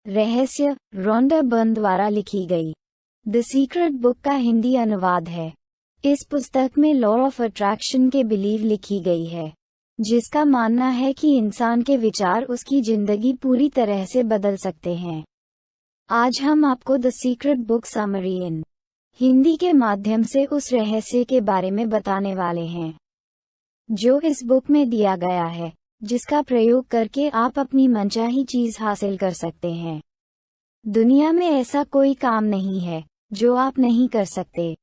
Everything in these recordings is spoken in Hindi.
रहस्य रोंडा बर्न द्वारा लिखी गई द सीक्रेट बुक का हिंदी अनुवाद है। इस पुस्तक में लॉ ऑफ अट्रैक्शन के बिलीव लिखी गई है, जिसका मानना है कि इंसान के विचार उसकी जिंदगी पूरी तरह से बदल सकते हैं। आज हम आपको द सीक्रेट बुक समरी इन हिंदी के माध्यम से उस रहस्य के बारे में बताने वाले हैं जो इस बुक में दिया गया है, जिसका प्रयोग करके आप अपनी मनचाही चीज हासिल कर सकते हैं। दुनिया में ऐसा कोई काम नहीं है जो आप नहीं कर सकते।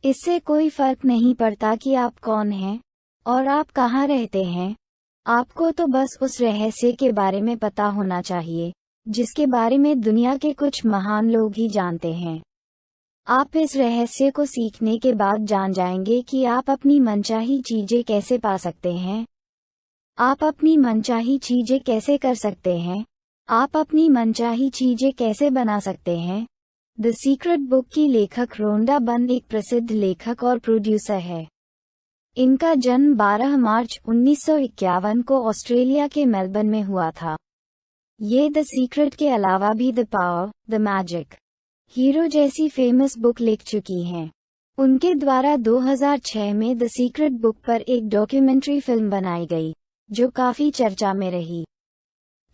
इससे कोई फर्क नहीं पड़ता कि आप कौन हैं और आप कहाँ रहते हैं। आपको तो बस उस रहस्य के बारे में पता होना चाहिए जिसके बारे में दुनिया के कुछ महान लोग ही जानते हैं। आप इस रहस्य को सीखने के बाद जान जाएंगे कि आप अपनी मनचाही चीजें कैसे पा सकते हैं। आप अपनी मनचाही चीजें कैसे कर सकते हैं। आप अपनी मनचाही चीजें कैसे बना सकते हैं। द सीक्रेट बुक की लेखक रोंडा बर्न एक प्रसिद्ध लेखक और प्रोड्यूसर है। इनका जन्म 12 मार्च 1951 को ऑस्ट्रेलिया के मेलबर्न में हुआ था। ये द सीक्रेट के अलावा भी the power, the magic, hero जैसी फेमस बुक लिख चुकी हैं। उनके द्वारा 2006 में द सीक्रेट बुक पर एक डॉक्यूमेंट्री फिल्म बनाई गई, जो काफी चर्चा में रही।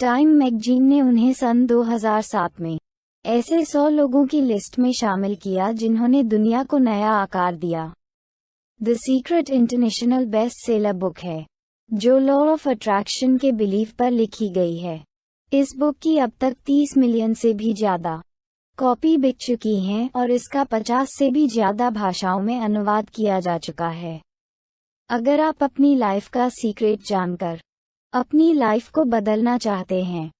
टाइम मैगजीन ने उन्हें सन 2007 में ऐसे 100 लोगों की लिस्ट में शामिल किया जिन्होंने दुनिया को नया आकार दिया। The secret international best seller book है, जो लॉ ऑफ अट्रैक्शन के बिलीफ पर लिखी गई है। इस बुक की अब तक 30 मिलियन से भी ज्यादा कॉपी बिक चुकी हैं और इसका 50 से भी ज्यादा भाषाओं में अनुवाद किया जा चुका है। अगर आप अपनी लाइफ का सीक्रेट जानकर अपनी लाइफ को बदलना चाहते हैं,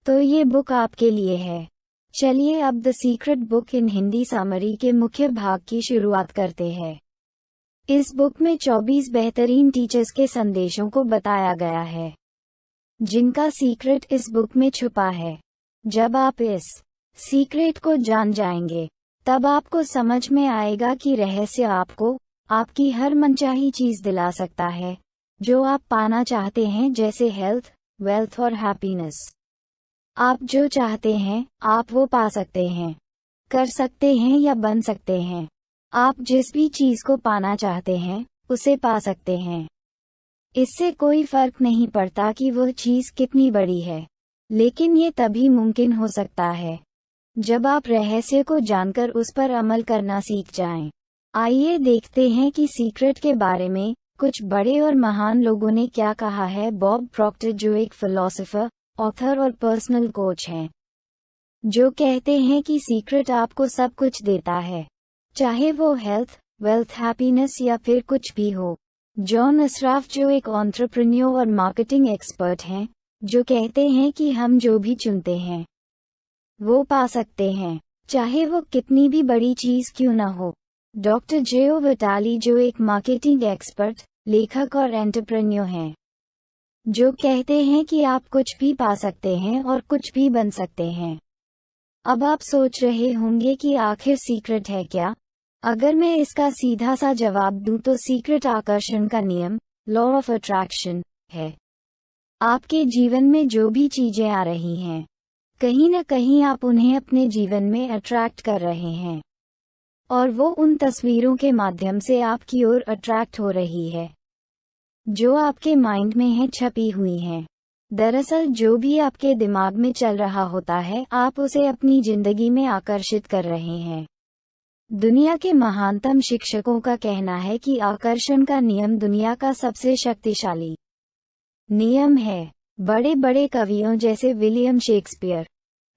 तो ये बुक आपके लिए है। चलिए अब the secret book in Hindi summary के मुख्य भाग की शुरुआत करते हैं। इस बुक में 24 बेहतरीन टीचर्स के संदेशों को बताया गया है, जिनका सीक्रेट इस बुक में छुपा है। जब आप इस सीक्रेट को जान जाएंगे, तब आपको समझ में आएगा कि रहस्य आपको आपकी हर मनचाही चीज दिला सकता है जो आप पाना चाहते हैं, जैसे हेल्थ, वेल्थ और हैप्पीनेस। आप जो चाहते हैं, आप वो पा सकते हैं, कर सकते हैं या बन सकते हैं। आप जिस भी चीज को पाना चाहते हैं, उसे पा सकते हैं। इससे कोई फर्क नहीं पड़ता कि वह चीज कितनी बड़ी है, लेकिन ये तभी मुमकिन हो सकता है जब आप रहस्य को जानकर उस पर अमल करना सीख जाएं। आइए देखते हैं कि सीक्रेट के बारे में कुछ बड़े और महान लोगों ने क्या कहा है। बॉब प्रॉक्टर, जो एक फिलोसोफर, ऑथर और पर्सनल कोच हैं, जो कहते हैं कि सीक्रेट आपको सब कुछ देता है, चाहे वो हेल्थ, वेल्थ, हैप्पीनेस या फिर कुछ भी हो। जॉन असराफ, जो एक एंटरप्रेन्योर और मार्केटिंग एक्सपर्ट हैं, जो कहते हैं कि हम जो भी चुनते हैं वो पा सकते हैं, चाहे वो कितनी भी बड़ी चीज क्यों न हो। डॉक्टर जेओ विटाली, जो एक मार्केटिंग एक्सपर्ट, लेखक और एंटरप्रेन्योर हैं, जो कहते हैं कि आप कुछ भी पा सकते हैं और कुछ भी बन सकते हैं। अब आप सोच रहे होंगे कि आखिर सीक्रेट है क्या? अगर मैं इसका सीधा सा जवाब दूं तो सीक्रेट आकर्षण का नियम, लॉ ऑफ अट्रैक्शन, है। आपके जीवन में जो भी चीजें आ रही हैं, कहीं न कहीं आप उन्हें अपने जीवन में अट्रैक्ट कर रहे हैं, और वो उन तस्वीरों के माध्यम से आपकी ओर अट्रैक्ट हो रही है जो आपके माइंड में है, छपी हुई हैं। दरअसल जो भी आपके दिमाग में चल रहा होता है, आप उसे अपनी जिंदगी में आकर्षित कर रहे हैं। दुनिया के महानतम शिक्षकों का कहना है कि आकर्षण का नियम दुनिया का सबसे शक्तिशाली नियम है। बड़े बड़े कवियों जैसे विलियम शेक्सपियर,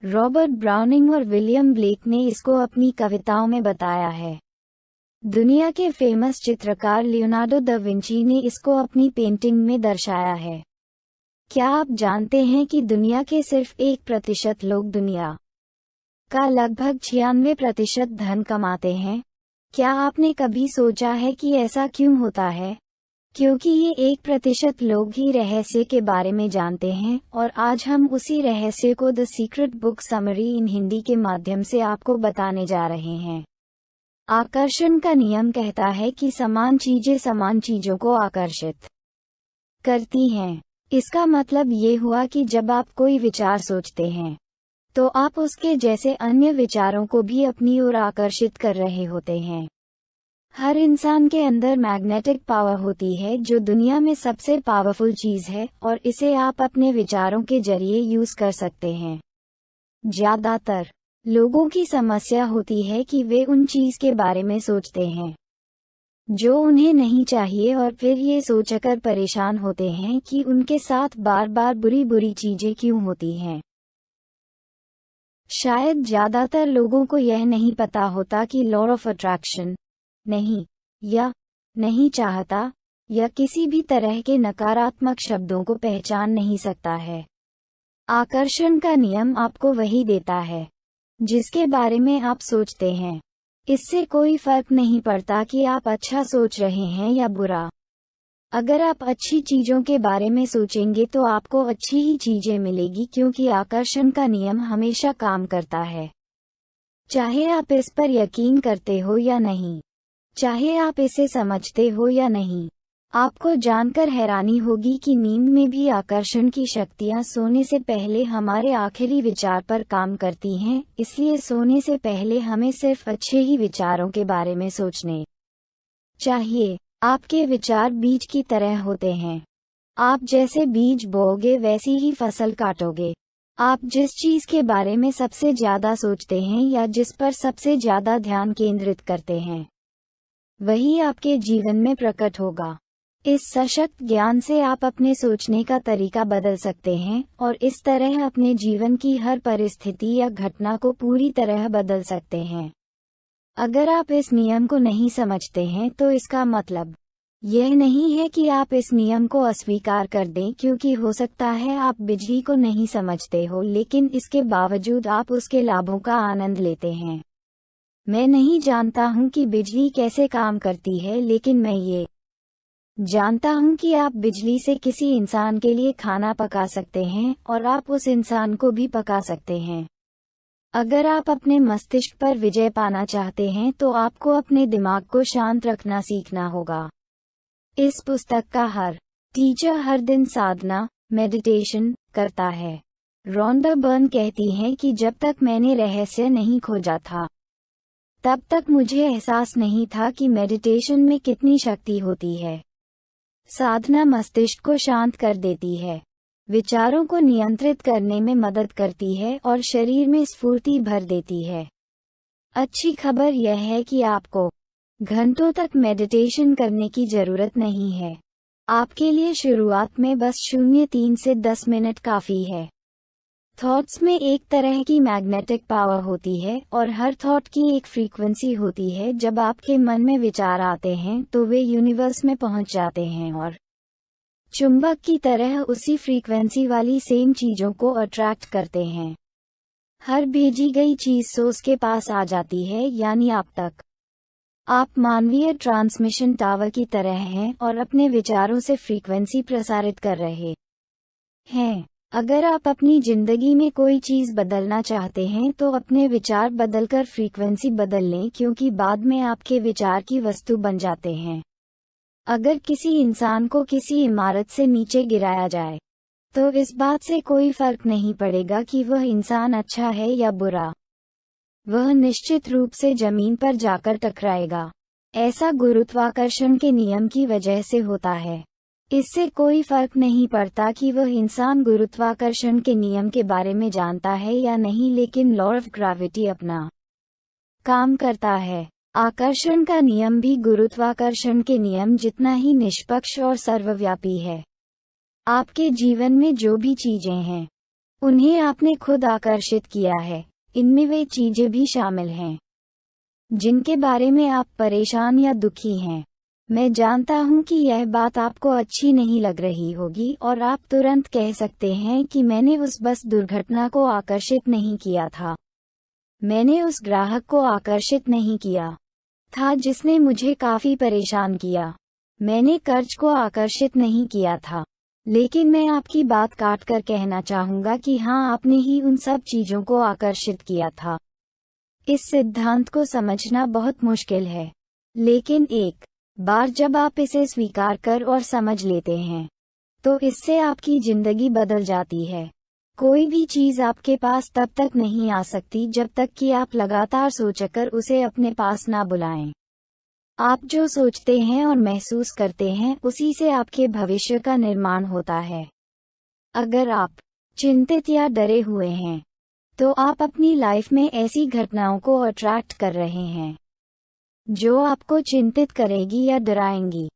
रॉबर्ट ब्राउनिंग और विलियम ब्लेक ने इसको अपनी कविताओं में बताया है। दुनिया के फेमस चित्रकार लियोनार्डो दा विंची ने इसको अपनी पेंटिंग में दर्शाया है। क्या आप जानते हैं कि दुनिया के सिर्फ 1% लोग दुनिया का लगभग 96% धन कमाते हैं? क्या आपने कभी सोचा है कि ऐसा क्यों होता है? क्योंकि ये 1% लोग ही रहस्य के बारे में जानते हैं, और आज हम उसी रहस्य को द सीक्रेट बुक समरी इन हिंदी के माध्यम से आपको बताने जा रहे हैं। आकर्षण का नियम कहता है कि समान चीजें समान चीजों को आकर्षित करती हैं। इसका मतलब ये हुआ कि जब आप कोई विचार सोचते हैं, तो आप उसके जैसे अन्य विचारों को भी अपनी ओर आकर्षित कर रहे होते हैं। हर इंसान के अंदर मैग्नेटिक पावर होती है जो दुनिया में सबसे पावरफुल चीज है, और इसे आप अपने विचारों के जरिए यूज कर सकते हैं। ज्यादातर लोगों की समस्या होती है कि वे उन चीज के बारे में सोचते हैं जो उन्हें नहीं चाहिए, और फिर ये सोचकर परेशान होते हैं कि उनके साथ बार बार बुरी बुरी चीजें क्यों होती हैं। शायद ज्यादातर लोगों को यह नहीं पता होता कि लॉ ऑफ अट्रैक्शन नहीं, या नहीं चाहता, या किसी भी तरह के नकारात्मक शब्दों को पहचान नहीं सकता है। आकर्षण का नियम आपको वही देता है जिसके बारे में आप सोचते हैं। इससे कोई फर्क नहीं पड़ता कि आप अच्छा सोच रहे हैं या बुरा। अगर आप अच्छी चीजों के बारे में सोचेंगे तो आपको अच्छी ही चीजें मिलेगी, क्योंकि आकर्षण का नियम हमेशा काम करता है। चाहे आप इस पर यकीन करते हो या नहीं, चाहे आप इसे समझते हो या नहीं, आपको जानकर हैरानी होगी कि नींद में भी आकर्षण की शक्तियां सोने से पहले हमारे आखिरी विचार पर काम करती हैं। इसलिए सोने से पहले हमें सिर्फ अच्छे ही विचारों के बारे में सोचने चाहिए। आपके विचार बीज की तरह होते हैं। आप जैसे बीज बोओगे वैसी ही फसल काटोगे। आप जिस चीज के बारे में सबसे ज्यादा सोचते हैं या जिस पर सबसे ज्यादा ध्यान केंद्रित करते हैं, वही आपके जीवन में प्रकट होगा। इस सशक्त ज्ञान से आप अपने सोचने का तरीका बदल सकते हैं, और इस तरह अपने जीवन की हर परिस्थिति या घटना को पूरी तरह बदल सकते हैं। अगर आप इस नियम को नहीं समझते हैं तो इसका मतलब यह नहीं है कि आप इस नियम को अस्वीकार कर दें, क्योंकि हो सकता है आप बिजली को नहीं समझते हो, लेकिन इसके बावजूद आप उसके लाभों का आनंद लेते हैं। मैं नहीं जानता हूं कि बिजली कैसे काम करती है, लेकिन मैं ये जानता हूं कि आप बिजली से किसी इंसान के लिए खाना पका सकते हैं, और आप उस इंसान को भी पका सकते हैं। अगर आप अपने मस्तिष्क पर विजय पाना चाहते हैं तो आपको अपने दिमाग को शांत रखना सीखना होगा। इस पुस्तक का हर टीचर हर दिन साधना मेडिटेशन करता है। रॉन्डा बर्न कहती हैं कि जब तक मैंने रहस्य नहीं खोजा था, तब तक मुझे एहसास नहीं था कि मेडिटेशन में कितनी शक्ति होती है। साधना मस्तिष्क को शांत कर देती है, विचारों को नियंत्रित करने में मदद करती है, और शरीर में स्फूर्ति भर देती है। अच्छी खबर यह है कि आपको घंटों तक मेडिटेशन करने की जरूरत नहीं है। आपके लिए शुरुआत में बस 0.3 से 10 मिनट काफी है। थॉट्स में एक तरह की मैग्नेटिक पावर होती है, और हर थॉट की एक फ्रीक्वेंसी होती है। जब आपके मन में विचार आते हैं तो वे यूनिवर्स में पहुंच जाते हैं और चुंबक की तरह उसी फ्रीक्वेंसी वाली सेम चीजों को अट्रैक्ट करते हैं। हर भेजी गई चीज सोर्स के पास आ जाती है, यानी आप तक। आप मानवीय ट्रांसमिशन टावर की तरह हैं और अपने विचारों से फ्रीक्वेंसी प्रसारित कर रहे हैं। अगर आप अपनी जिंदगी में कोई चीज बदलना चाहते हैं तो अपने विचार बदलकर फ्रीक्वेंसी बदल लें, क्योंकि बाद में आपके विचार की वस्तु बन जाते हैं। अगर किसी इंसान को किसी इमारत से नीचे गिराया जाए तो इस बात से कोई फर्क नहीं पड़ेगा कि वह इंसान अच्छा है या बुरा, वह निश्चित रूप से जमीन पर जाकर टकराएगा। ऐसा गुरुत्वाकर्षण के नियम की वजह से होता है। इससे कोई फर्क नहीं पड़ता कि वह इंसान गुरुत्वाकर्षण के नियम के बारे में जानता है या नहीं, लेकिन लॉ ऑफ ग्रेविटी अपना काम करता है। आकर्षण का नियम भी गुरुत्वाकर्षण के नियम जितना ही निष्पक्ष और सर्वव्यापी है। आपके जीवन में जो भी चीजें हैं, उन्हें आपने खुद आकर्षित किया है। इनमें वे चीजें भी शामिल हैं जिनके बारे में आप परेशान या दुखी हैं। मैं जानता हूं कि यह बात आपको अच्छी नहीं लग रही होगी, और आप तुरंत कह सकते हैं कि मैंने उस बस दुर्घटना को आकर्षित नहीं किया था, मैंने उस ग्राहक को आकर्षित नहीं किया था जिसने मुझे काफी परेशान किया, मैंने कर्ज को आकर्षित नहीं किया था। लेकिन मैं आपकी बात काट कर कहना चाहूंगा कि हाँ, आपने ही उन सब चीजों को आकर्षित किया था। इस सिद्धांत को समझना बहुत मुश्किल है, लेकिन एक बार जब आप इसे स्वीकार कर और समझ लेते हैं तो इससे आपकी जिंदगी बदल जाती है। कोई भी चीज आपके पास तब तक नहीं आ सकती जब तक कि आप लगातार सोचकर उसे अपने पास ना बुलाएं। आप जो सोचते हैं और महसूस करते हैं उसी से आपके भविष्य का निर्माण होता है। अगर आप चिंतित या डरे हुए हैं तो आप अपनी लाइफ में ऐसी घटनाओं को अट्रैक्ट कर रहे हैं जो आपको चिंतित करेगी या डराएंगी।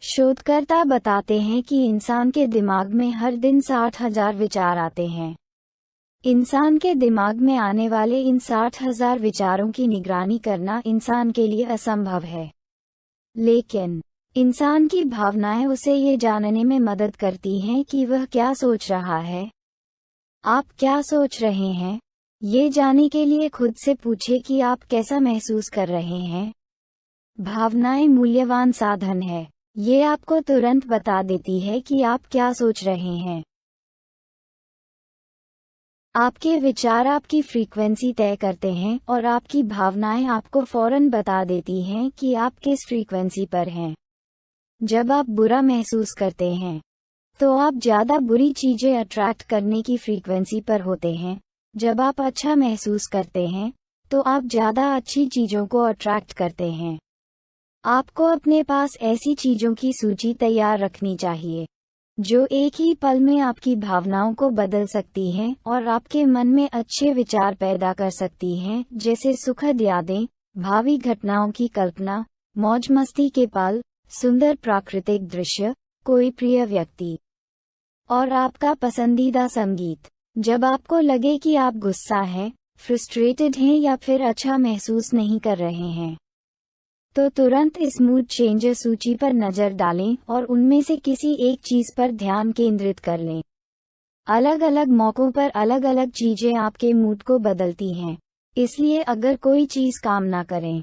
शोधकर्ता बताते हैं कि इंसान के दिमाग में हर दिन 60,000 विचार आते हैं। इंसान के दिमाग में आने वाले इन 60,000 विचारों की निगरानी करना इंसान के लिए असंभव है, लेकिन इंसान की भावनाएं उसे ये जानने में मदद करती हैं कि वह क्या सोच रहा है। आप क्या सोच रहे हैं, ये जानने के लिए खुद से पूछे कि आप कैसा महसूस कर रहे हैं। भावनाएं मूल्यवान साधन है। ये आपको तुरंत बता देती है कि आप क्या सोच रहे हैं। आपके विचार आपकी फ्रीक्वेंसी तय करते हैं और आपकी भावनाएं आपको फौरन बता देती हैं कि आप किस फ्रीक्वेंसी पर हैं। जब आप बुरा महसूस करते हैं तो आप ज़्यादा बुरी चीज़ें अट्रैक्ट करने की फ्रीक्वेंसी पर होते हैं। जब आप अच्छा महसूस करते हैं तो आप ज़्यादा अच्छी चीज़ों को अट्रैक्ट करते हैं। आपको अपने पास ऐसी चीज़ों की सूची तैयार रखनी चाहिए जो एक ही पल में आपकी भावनाओं को बदल सकती हैं और आपके मन में अच्छे विचार पैदा कर सकती हैं, जैसे सुखद यादें, भावी घटनाओं की कल्पना, मौज मस्ती के पल, सुंदर प्राकृतिक दृश्य, कोई प्रिय व्यक्ति और आपका पसंदीदा संगीत। जब आपको लगे कि आप गुस्सा हैं, फ्रस्ट्रेटेड हैं या फिर अच्छा महसूस नहीं कर रहे हैं तो तुरंत इस मूड चेंजर सूची पर नज़र डालें और उनमें से किसी एक चीज़ पर ध्यान केंद्रित कर लें। अलग अलग मौक़ों पर अलग अलग चीज़ें आपके मूड को बदलती हैं, इसलिए अगर कोई चीज़ काम ना करें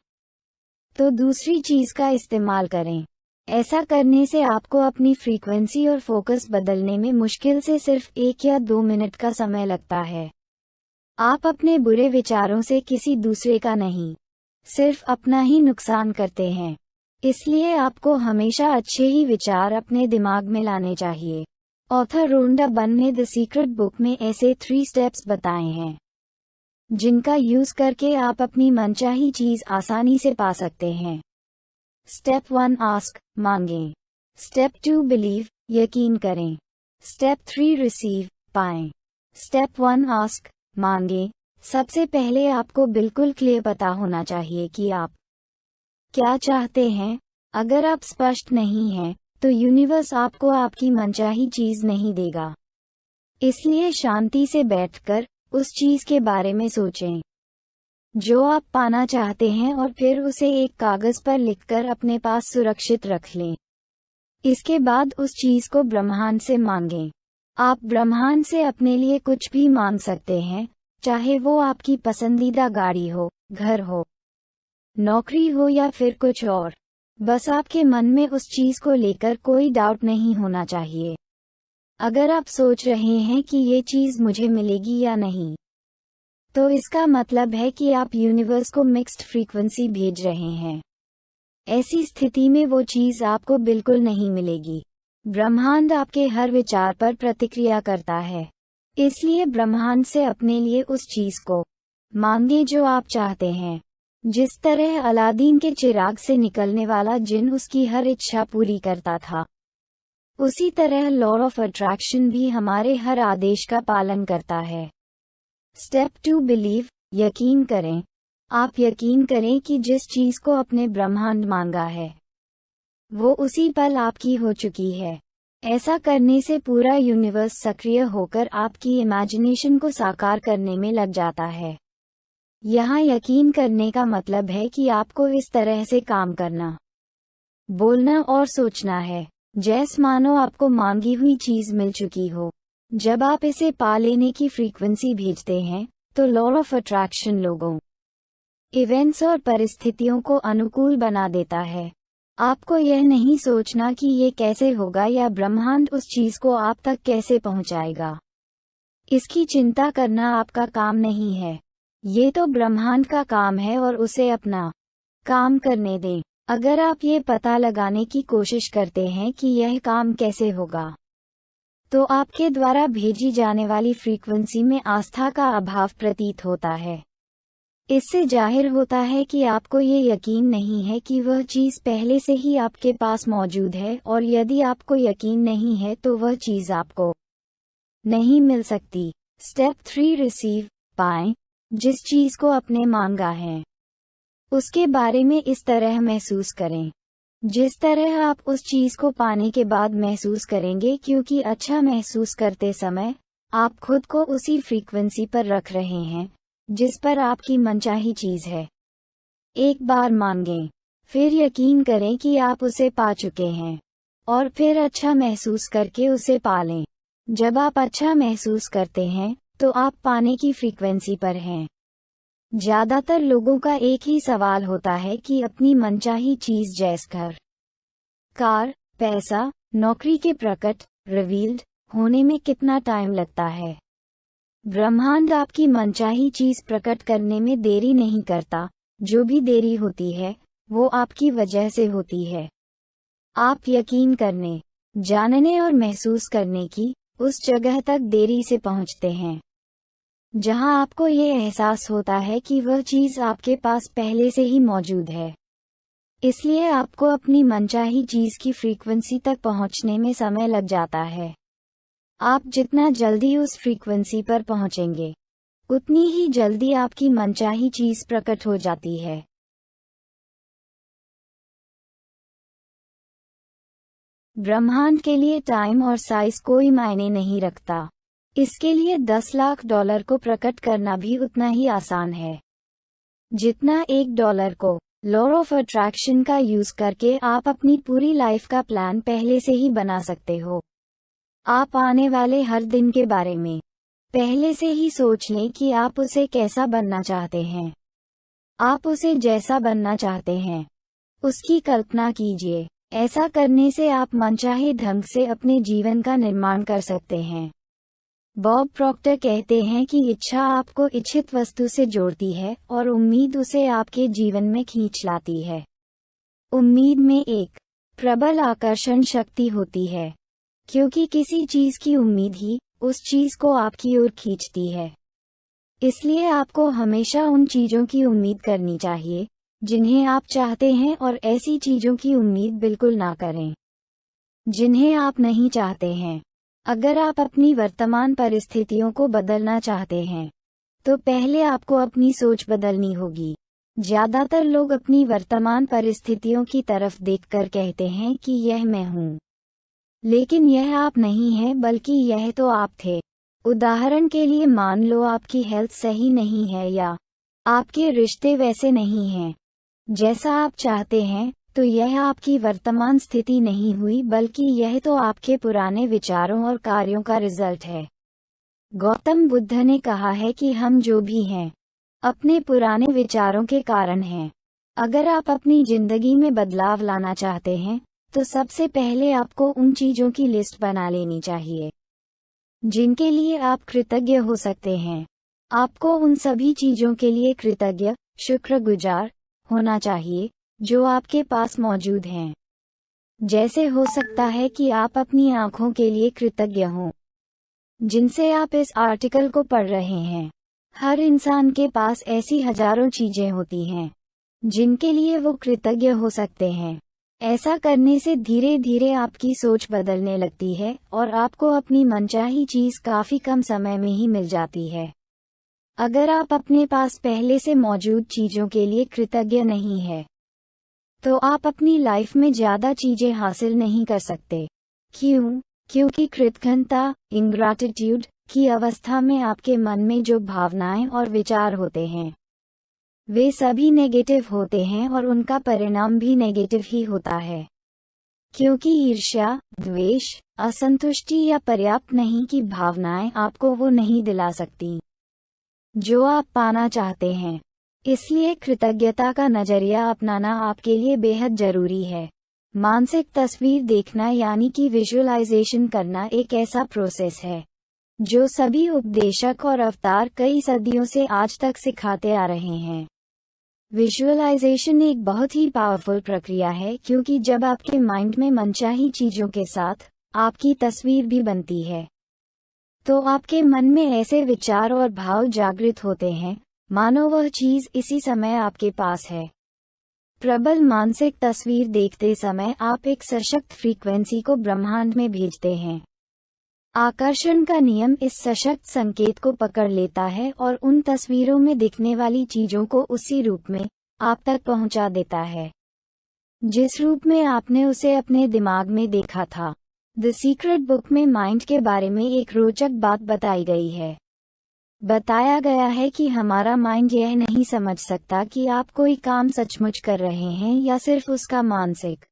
तो दूसरी चीज़ का इस्तेमाल करें। ऐसा करने से आपको अपनी फ्रीक्वेंसी और फोकस बदलने में मुश्किल से सिर्फ 1 या 2 मिनट का समय लगता है। आप अपने बुरे विचारों से किसी दूसरे का नहीं, सिर्फ अपना ही नुकसान करते हैं। इसलिए आपको हमेशा अच्छे ही विचार अपने दिमाग में लाने चाहिए। ऑथर रोंडा बर्न ने द सीक्रेट बुक में ऐसे 3 स्टेप्स बताए हैं जिनका यूज करके आप अपनी मनचाही चीज आसानी से पा सकते हैं। स्टेप 1 आस्क, मांगें। स्टेप 2 बिलीव, यकीन करें। स्टेप 3 रिसीव, पाएं। स्टेप 1 आस्क, मांगें। सबसे पहले आपको बिल्कुल क्लियर पता होना चाहिए कि आप क्या चाहते हैं। अगर आप स्पष्ट नहीं हैं तो यूनिवर्स आपको आपकी मनचाही चीज नहीं देगा। इसलिए शांति से बैठकर उस चीज के बारे में सोचें जो आप पाना चाहते हैं और फिर उसे एक कागज पर लिखकर अपने पास सुरक्षित रख लें। इसके बाद उस चीज को ब्रह्मांड से मांगें। आप ब्रह्मांड से अपने लिए कुछ भी मांग सकते हैं, चाहे वो आपकी पसंदीदा गाड़ी हो, घर हो, नौकरी हो या फिर कुछ और। बस आपके मन में उस चीज को लेकर कोई डाउट नहीं होना चाहिए। अगर आप सोच रहे हैं कि ये चीज मुझे मिलेगी या नहीं, तो इसका मतलब है कि आप यूनिवर्स को मिक्स्ड फ्रीक्वेंसी भेज रहे हैं। ऐसी स्थिति में वो चीज आपको बिल्कुल नहीं मिलेगी। ब्रह्मांड आपके हर विचार पर प्रतिक्रिया करता है, इसलिए ब्रह्मांड से अपने लिए उस चीज को मांगे जो आप चाहते हैं। जिस तरह अलादीन के चिराग से निकलने वाला जिन उसकी हर इच्छा पूरी करता था, उसी तरह लॉ ऑफ अट्रैक्शन भी हमारे हर आदेश का पालन करता है। स्टेप 2 बिलीव, यकीन करें। आप यकीन करें कि जिस चीज को अपने ब्रह्मांड मांगा है वो उसी पल आपकी हो चुकी है। ऐसा करने से पूरा यूनिवर्स सक्रिय होकर आपकी इमेजिनेशन को साकार करने में लग जाता है। यहाँ यकीन करने का मतलब है कि आपको इस तरह से काम करना, बोलना और सोचना है जैसे मानो आपको मांगी हुई चीज मिल चुकी हो। जब आप इसे पा लेने की फ्रीक्वेंसी भेजते हैं तो लॉ ऑफ अट्रैक्शन लोगों, इवेंट्स और परिस्थितियों को अनुकूल बना देता है। आपको यह नहीं सोचना कि ये कैसे होगा या ब्रह्मांड उस चीज को आप तक कैसे पहुंचाएगा। इसकी चिंता करना आपका काम नहीं है, ये तो ब्रह्मांड का काम है और उसे अपना काम करने दें। अगर आप ये पता लगाने की कोशिश करते हैं कि यह काम कैसे होगा तो आपके द्वारा भेजी जाने वाली फ्रीक्वेंसी में आस्था का अभाव प्रतीत होता है। इससे जाहिर होता है कि आपको ये यकीन नहीं है कि वह चीज़ पहले से ही आपके पास मौजूद है, और यदि आपको यकीन नहीं है तो वह चीज़ आपको नहीं मिल सकती। स्टेप 3 रिसीव, पाएं। जिस चीज़ को आपने मांगा है उसके बारे में इस तरह महसूस करें जिस तरह आप उस चीज़ को पाने के बाद महसूस करेंगे, क्योंकि अच्छा महसूस करते समय आप खुद को उसी फ्रीक्वेंसी पर रख रहे हैं जिस पर आपकी मनचाही चीज़ है। एक बार मांगें, फिर यकीन करें कि आप उसे पा चुके हैं, और फिर अच्छा महसूस करके उसे पालें। जब आप अच्छा महसूस करते हैं तो आप पाने की फ्रीक्वेंसी पर हैं। ज़्यादातर लोगों का एक ही सवाल होता है कि अपनी मनचाही चीज़ जैसे घर, कार, पैसा, नौकरी के प्रकट रिवील्ड होने में कितना टाइम लगता है। ब्रह्मांड आपकी मनचाही चीज़ प्रकट करने में देरी नहीं करता। जो भी देरी होती है वो आपकी वजह से होती है। आप यकीन करने, जानने और महसूस करने की उस जगह तक देरी से पहुंचते हैं जहां आपको ये एहसास होता है कि वह चीज़ आपके पास पहले से ही मौजूद है। इसलिए आपको अपनी मनचाही चीज़ की फ्रीक्वेंसी तक पहुंचने में समय लग जाता है। आप जितना जल्दी उस फ्रीक्वेंसी पर पहुंचेंगे उतनी ही जल्दी आपकी मनचाही चीज़ प्रकट हो जाती है। ब्रह्मांड के लिए टाइम और साइज कोई मायने नहीं रखता। इसके लिए 10 लाख डॉलर को प्रकट करना भी उतना ही आसान है जितना $1 को। लॉ ऑफ अट्रैक्शन का यूज करके आप अपनी पूरी लाइफ का प्लान पहले से ही बना सकते हो। आप आने वाले हर दिन के बारे में पहले से ही सोच लें कि आप उसे कैसा बनना चाहते हैं। आप उसे जैसा बनना चाहते हैं उसकी कल्पना कीजिए। ऐसा करने से आप मनचाहे ढंग से अपने जीवन का निर्माण कर सकते हैं। बॉब प्रॉक्टर कहते हैं कि इच्छा आपको इच्छित वस्तु से जोड़ती है और उम्मीद उसे आपके जीवन में खींच लाती है। उम्मीद में एक प्रबल आकर्षण शक्ति होती है, क्योंकि किसी चीज़ की उम्मीद ही उस चीज़ को आपकी ओर खींचती है। इसलिए आपको हमेशा उन चीज़ों की उम्मीद करनी चाहिए जिन्हें आप चाहते हैं, और ऐसी चीज़ों की उम्मीद बिल्कुल ना करें जिन्हें आप नहीं चाहते हैं। अगर आप अपनी वर्तमान परिस्थितियों को बदलना चाहते हैं तो पहले आपको अपनी सोच बदलनी होगी। ज़्यादातर लोग अपनी वर्तमान परिस्थितियों की तरफ देखकर कहते हैं कि यह मैं हूँ, लेकिन यह आप नहीं हैं, बल्कि यह तो आप थे। उदाहरण के लिए मान लो आपकी हेल्थ सही नहीं है या आपके रिश्ते वैसे नहीं हैं जैसा आप चाहते हैं, तो यह आपकी वर्तमान स्थिति नहीं हुई, बल्कि यह तो आपके पुराने विचारों और कार्यों का रिजल्ट है। गौतम बुद्ध ने कहा है कि हम जो भी हैं अपने पुराने विचारों के कारण हैं। अगर आप अपनी जिंदगी में बदलाव लाना चाहते हैं तो सबसे पहले आपको उन चीज़ों की लिस्ट बना लेनी चाहिए जिनके लिए आप कृतज्ञ हो सकते हैं। आपको उन सभी चीज़ों के लिए कृतज्ञ, शुक्रगुजार होना चाहिए जो आपके पास मौजूद हैं। जैसे हो सकता है कि आप अपनी आँखों के लिए कृतज्ञ हों जिनसे आप इस आर्टिकल को पढ़ रहे हैं। हर इंसान के पास ऐसी हजारों चीज़ें होती हैं जिनके लिए वो कृतज्ञ हो सकते हैं। ऐसा करने से धीरे धीरे आपकी सोच बदलने लगती है और आपको अपनी मनचाही चीज़ काफ़ी कम समय में ही मिल जाती है। अगर आप अपने पास पहले से मौजूद चीज़ों के लिए कृतज्ञ नहीं है तो आप अपनी लाइफ में ज़्यादा चीज़ें हासिल नहीं कर सकते। क्यों? क्योंकि कृतज्ञता, इंग्रैटिट्यूड की अवस्था में आपके मन में जो भावनाएं और विचार होते हैं वे सभी नेगेटिव होते हैं और उनका परिणाम भी नेगेटिव ही होता है। क्योंकि ईर्ष्या, द्वेष, असंतुष्टि या पर्याप्त नहीं की भावनाएं आपको वो नहीं दिला सकती जो आप पाना चाहते हैं। इसलिए कृतज्ञता का नजरिया अपनाना आपके लिए बेहद जरूरी है। मानसिक तस्वीर देखना यानी कि विजुअलाइजेशन करना एक ऐसा प्रोसेस है जो सभी उपदेशक और अवतार कई सदियों से आज तक सिखाते आ रहे हैं। विजुअलाइजेशन एक बहुत ही पावरफुल प्रक्रिया है, क्योंकि जब आपके माइंड में मनचाही चीज़ों के साथ आपकी तस्वीर भी बनती है। तो आपके मन में ऐसे विचार और भाव जागृत होते हैं, मानो वह चीज इसी समय आपके पास है। प्रबल मानसिक तस्वीर देखते समय आप एक सशक्त फ्रीक्वेंसी को ब्रह्मांड में भेजते हैं। आकर्षण का नियम इस सशक्त संकेत को पकड़ लेता है और उन तस्वीरों में दिखने वाली चीजों को उसी रूप में आप तक पहुंचा देता है, जिस रूप में आपने उसे अपने दिमाग में देखा था। द सीक्रेट बुक में माइंड के बारे में एक रोचक बात बताई गई है। बताया गया है कि हमारा माइंड यह नहीं समझ सकता कि आप कोई काम सचमुच कर रहे हैं या सिर्फ उसका मानसिक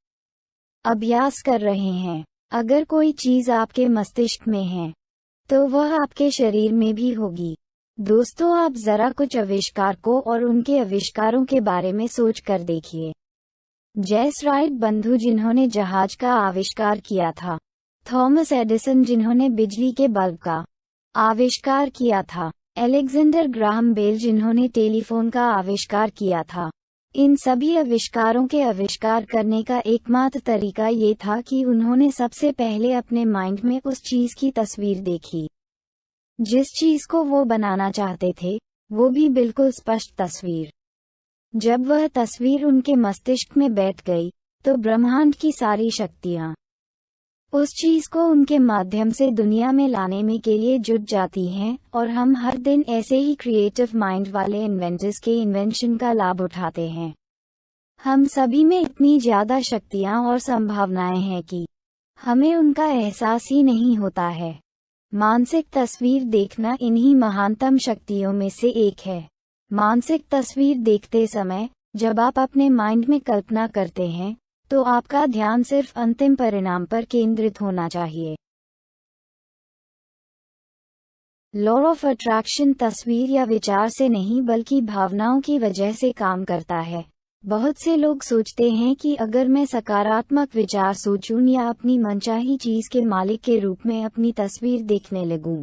अभ्यास कर रहे हैं। अगर कोई चीज आपके मस्तिष्क में है, तो वह आपके शरीर में भी होगी। दोस्तों, आप जरा कुछ आविष्कारकों और उनके आविष्कारों के बारे में सोच कर देखिए। जेस राइट बंधु जिन्होंने जहाज का आविष्कार किया था, थॉमस एडिसन जिन्होंने बिजली के बल्ब का आविष्कार किया था, अलेक्जेंडर ग्राहम बेल जिन्होंने टेलीफोन का आविष्कार किया था। इन सभी आविष्कारों के आविष्कार करने का एकमात्र तरीका ये था कि उन्होंने सबसे पहले अपने माइंड में उस चीज की तस्वीर देखी, जिस चीज को वो बनाना चाहते थे, वो भी बिल्कुल स्पष्ट तस्वीर। जब वह तस्वीर उनके मस्तिष्क में बैठ गई, तो ब्रह्मांड की सारी शक्तियां उस चीज को उनके माध्यम से दुनिया में लाने में के लिए जुट जाती हैं, और हम हर दिन ऐसे ही क्रिएटिव माइंड वाले इन्वेंटर्स के इन्वेंशन का लाभ उठाते हैं। हम सभी में इतनी ज्यादा शक्तियां और संभावनाएं हैं कि हमें उनका एहसास ही नहीं होता है। मानसिक तस्वीर देखना इन्हीं महानतम शक्तियों में से एक है। मानसिक तस्वीर देखते समय जब आप अपने माइंड में कल्पना करते हैं, तो आपका ध्यान सिर्फ अंतिम परिणाम पर केंद्रित होना चाहिए। लॉ ऑफ अट्रैक्शन तस्वीर या विचार से नहीं बल्कि भावनाओं की वजह से काम करता है। बहुत से लोग सोचते हैं कि अगर मैं सकारात्मक विचार सोचूं या अपनी मनचाही चीज के मालिक के रूप में अपनी तस्वीर देखने लगूं,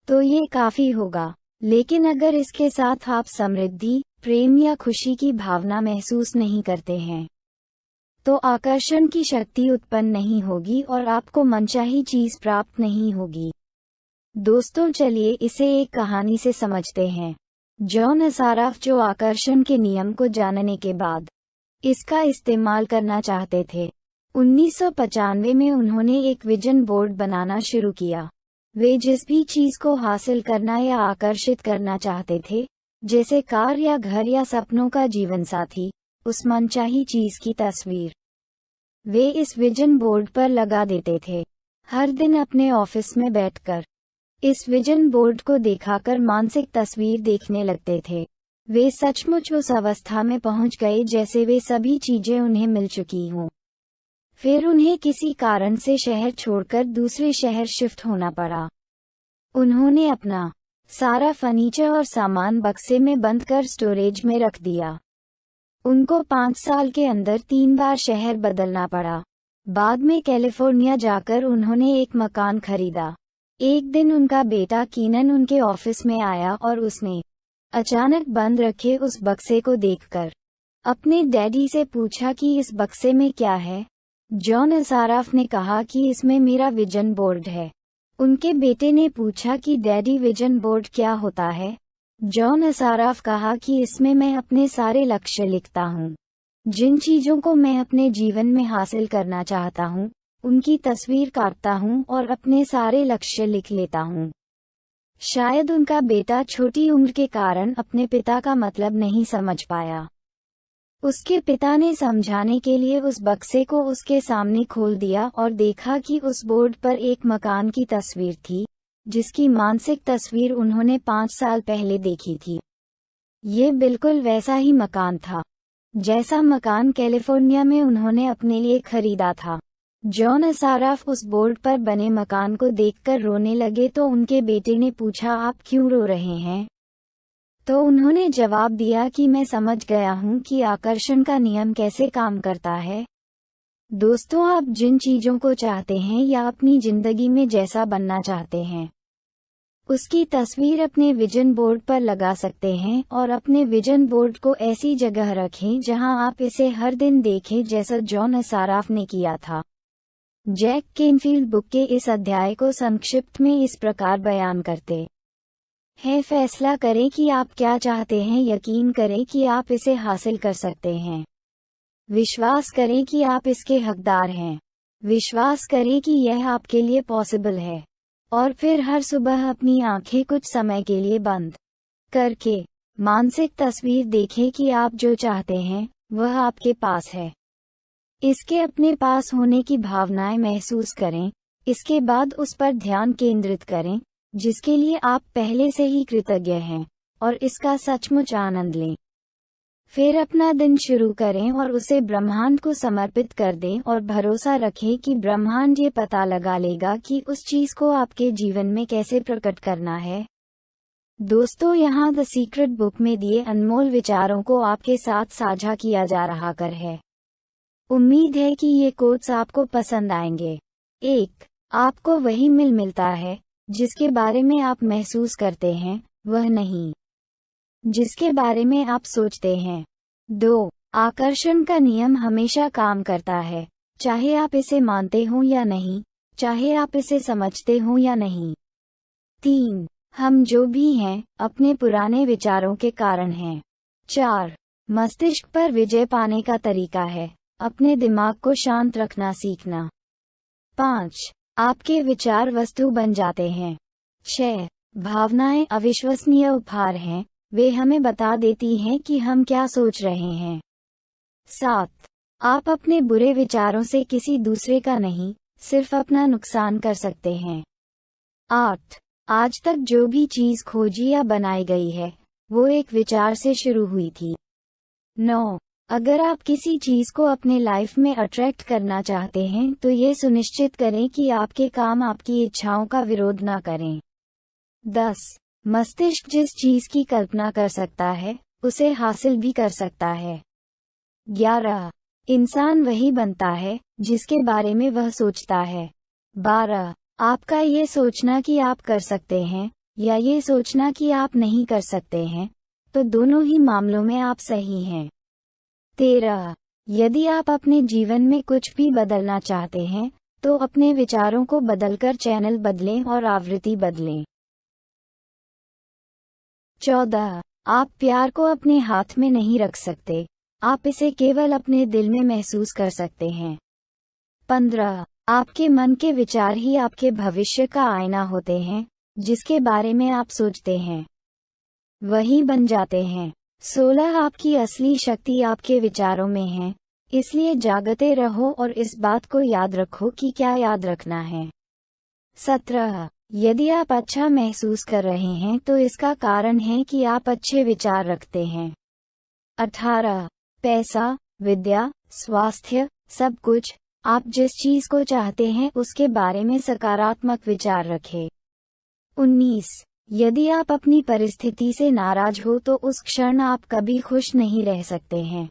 तो ये काफी होगा। लेकिन अगर इसके साथ आप समृद्धि, प्रेम या खुशी की भावना महसूस नहीं करते हैं, तो आकर्षण की शक्ति उत्पन्न नहीं होगी और आपको मनचाही चीज प्राप्त नहीं होगी। दोस्तों, चलिए इसे एक कहानी से समझते हैं। जॉन असाराफ, जो आकर्षण के नियम को जानने के बाद इसका इस्तेमाल करना चाहते थे, 1995 में उन्होंने एक विजन बोर्ड बनाना शुरू किया। वे जिस भी चीज को हासिल करना या आकर्षित करना चाहते थे, जैसे कार या घर या सपनों का जीवन साथी, उस मनचाही चीज की तस्वीर वे इस विजन बोर्ड पर लगा देते थे। हर दिन अपने ऑफिस में बैठकर इस विजन बोर्ड को दिखाकर मानसिक तस्वीर देखने लगते थे। वे सचमुच उस अवस्था में पहुंच गए जैसे वे सभी चीजें उन्हें मिल चुकी हों। फिर उन्हें किसी कारण से शहर छोड़कर दूसरे शहर शिफ्ट होना पड़ा। उन्होंने अपना सारा फर्नीचर और सामान बक्से में बंद कर स्टोरेज में रख दिया। उनको 5 साल के अंदर 3 बार शहर बदलना पड़ा। बाद में कैलिफोर्निया जाकर उन्होंने एक मकान खरीदा। एक दिन उनका बेटा कीनन उनके ऑफिस में आया और उसने अचानक बंद रखे उस बक्से को देखकर अपने डैडी से पूछा कि इस बक्से में क्या है। जॉन असाराफ ने कहा कि इसमें मेरा विजन बोर्ड है। उनके बेटे ने पूछा कि डैडी, विजन बोर्ड क्या होता है? जॉन असाराफ कहा कि इसमें मैं अपने सारे लक्ष्य लिखता हूँ। जिन चीजों को मैं अपने जीवन में हासिल करना चाहता हूँ, उनकी तस्वीर काटता हूँ और अपने सारे लक्ष्य लिख लेता हूँ। शायद उनका बेटा छोटी उम्र के कारण अपने पिता का मतलब नहीं समझ पाया। उसके पिता ने समझाने के लिए उस बक्से को उसके सामने खोल दिया और देखा कि उस बोर्ड पर एक मकान की तस्वीर थी, जिसकी मानसिक तस्वीर उन्होंने 5 साल पहले देखी थी। ये बिल्कुल वैसा ही मकान था, जैसा मकान कैलिफोर्निया में उन्होंने अपने लिए खरीदा था। जॉन असाराफ उस बोर्ड पर बने मकान को देखकर रोने लगे तो उनके बेटे ने पूछा, आप क्यों रो रहे हैं? तो उन्होंने जवाब दिया कि मैं समझ गया हूँ कि आकर्षण का नियम कैसे काम करता है। दोस्तों, आप जिन चीजों को चाहते हैं या अपनी जिंदगी में जैसा बनना चाहते हैं, उसकी तस्वीर अपने विजन बोर्ड पर लगा सकते हैं और अपने विजन बोर्ड को ऐसी जगह रखें जहां आप इसे हर दिन देखें, जैसा जॉन असाराफ ने किया था। जैक केनफील्ड बुक के इस अध्याय को संक्षिप्त में इस प्रकार बयान करते हैं। फैसला करें कि आप क्या चाहते हैं, यकीन करें कि आप इसे हासिल कर सकते हैं। विश्वास करें कि आप इसके हकदार हैं। विश्वास करें कि यह आपके लिए पॉसिबल है। और फिर हर सुबह अपनी आंखें कुछ समय के लिए बंद करके मानसिक तस्वीर देखें कि आप जो चाहते हैं वह आपके पास है। इसके अपने पास होने की भावनाएं महसूस करें। इसके बाद उस पर ध्यान केंद्रित करें जिसके लिए आप पहले से ही कृतज्ञ हैं, और इसका सचमुच आनंद लें। फिर अपना दिन शुरू करें और उसे ब्रह्मांड को समर्पित कर दें और भरोसा रखें कि ब्रह्मांड ये पता लगा लेगा कि उस चीज को आपके जीवन में कैसे प्रकट करना है। दोस्तों, यहाँ द सीक्रेट बुक में दिए अनमोल विचारों को आपके साथ साझा किया जा रहा है। उम्मीद है कि ये कोट्स आपको पसंद आएंगे। 1. आपको वही मिलता है जिसके बारे में आप महसूस करते हैं, वह नहीं जिसके बारे में आप सोचते हैं। 2. आकर्षण का नियम हमेशा काम करता है, चाहे आप इसे मानते हो या नहीं, चाहे आप इसे समझते हो या नहीं। 3. हम जो भी हैं अपने पुराने विचारों के कारण हैं। 4. मस्तिष्क पर विजय पाने का तरीका है अपने दिमाग को शांत रखना सीखना। 5. आपके विचार वस्तु बन जाते हैं। 6. भावनाएं अविश्वसनीय उपहार हैं, वे हमें बता देती हैं कि हम क्या सोच रहे हैं। 7. आप अपने बुरे विचारों से किसी दूसरे का नहीं, सिर्फ अपना नुकसान कर सकते हैं। 8. आज तक जो भी चीज खोजी या बनाई गई है वो एक विचार से शुरू हुई थी। 9. अगर आप किसी चीज को अपने लाइफ में अट्रैक्ट करना चाहते हैं तो ये सुनिश्चित करें कि आपके काम आपकी इच्छाओं का विरोध ना करें। 10. मस्तिष्क जिस चीज की कल्पना कर सकता है उसे हासिल भी कर सकता है। 11. इंसान वही बनता है जिसके बारे में वह सोचता है। 12. आपका ये सोचना कि आप कर सकते हैं या ये सोचना कि आप नहीं कर सकते हैं, तो दोनों ही मामलों में आप सही हैं। 13. यदि आप अपने जीवन में कुछ भी बदलना चाहते हैं तो अपने विचारों को बदलकर चैनल बदलें और आवृत्ति बदलें। 14. आप प्यार को अपने हाथ में नहीं रख सकते, आप इसे केवल अपने दिल में महसूस कर सकते हैं। 15. आपके मन के विचार ही आपके भविष्य का आईना होते हैं, जिसके बारे में आप सोचते हैं वही बन जाते हैं। 16. आपकी असली शक्ति आपके विचारों में है, इसलिए जागते रहो और इस बात को याद रखो कि क्या याद रखना है। 17. यदि आप अच्छा महसूस कर रहे हैं तो इसका कारण है कि आप अच्छे विचार रखते हैं। 18. पैसा, विद्या, स्वास्थ्य, सब कुछ, आप जिस चीज को चाहते हैं उसके बारे में सकारात्मक विचार रखें। 19. यदि आप अपनी परिस्थिति से नाराज हो तो उस क्षण आप कभी खुश नहीं रह सकते हैं।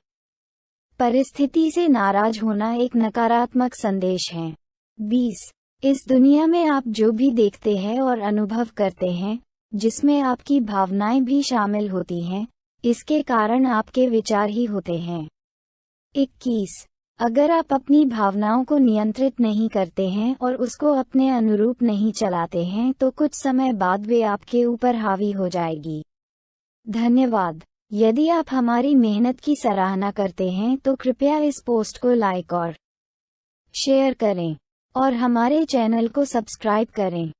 परिस्थिति से नाराज होना एक नकारात्मक संदेश है। 20. इस दुनिया में आप जो भी देखते हैं और अनुभव करते हैं, जिसमें आपकी भावनाएं भी शामिल होती हैं, इसके कारण आपके विचार ही होते हैं। 21. अगर आप अपनी भावनाओं को नियंत्रित नहीं करते हैं और उसको अपने अनुरूप नहीं चलाते हैं तो कुछ समय बाद वे आपके ऊपर हावी हो जाएगी। धन्यवाद। यदि आप हमारी मेहनत की सराहना करते हैं तो कृपया इस पोस्ट को लाइक और शेयर करें और हमारे चैनल को सब्सक्राइब करें।